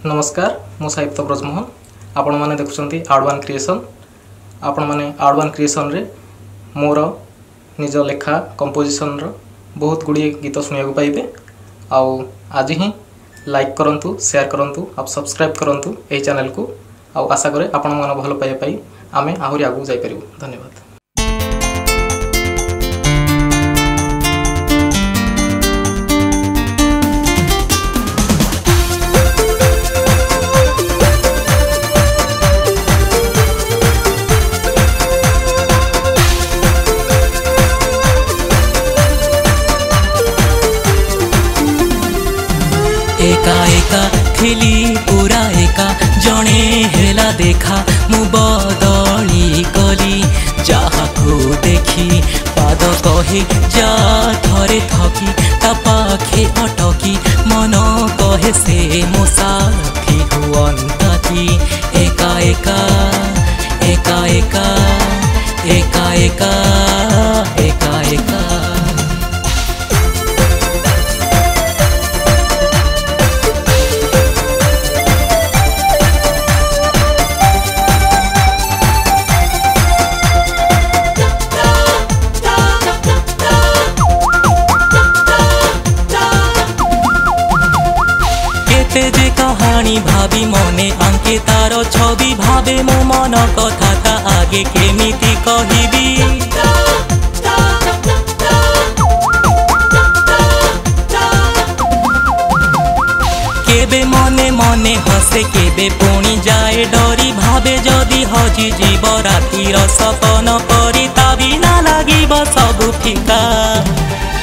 नमस्कार मु साहित्य ब्रजमोहन आपण मैंने देखुं आर्ट1 क्रिएशन आपण मैंने आर्ट1 क्रिएशन रे मोर निज लेखा कंपोजिशन रो बहुत गुड़िए गीत शुणा पाइबे। आउ आज ही लाइक करंतु, शेयर करंतु, आप सब्सक्राइब करंतु ए चैनल को। आउ आशा करे आपण मन भल पाइबा पाई आमे आहुरी आगु जाई परिबु। धन्यवाद। एका एका थिली पूरा एका जणे हेला देखा मु बदली गली जाहाकू देखी पाद कहे जा थरे थकी ता पाखे अटकी मन कहे से मो साथी हुअंता की एका एका एका एका एका एका एका एका जे कहानी भाभी मने आंके तार छवि भावे मो मन कथा ता आगे केमिति कहिबी केबे मने मने हसे केबे पुणी जाए डरी भावे जदि हजि जीव रातिर सपन परी ता बिना लागिब सब फिका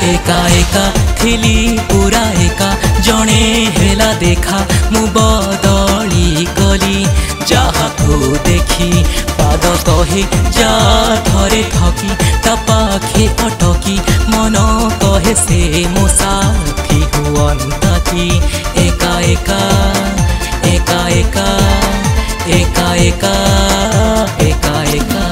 एका एका थिली पूरा एका जणे हेला देखा मु बदली गली जाहाकू देखी पाद कहे जा थरे थकी ता पाखे अटकी मन कहे से मो साथी हुअंता की एका एका एका एका एका एका एका एका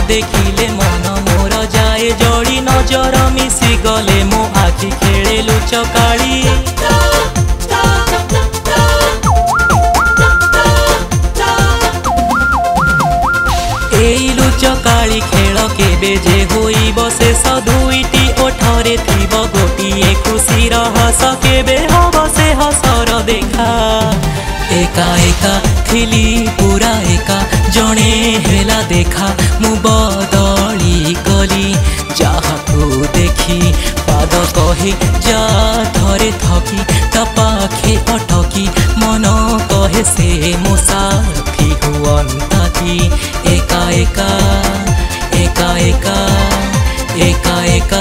देखिले मन मोर जाए जड़ी नजर मिसी गले मो आखि खेले लुचकाड़ी एई लुचकाड़ी खेल केबे जे होइब शेष दुईटी ओठरे थिब गोटिए खुशीर हस केबे हब से हसर देखा एका एका थिली पूरा एका जणे हेला देखा मु बदली गली जाहाकू देखी पाद कहे जा थरे थकी ता पाखे अटकी मन कहे से मो साथी हुअंता की एका एका एका एका एका एका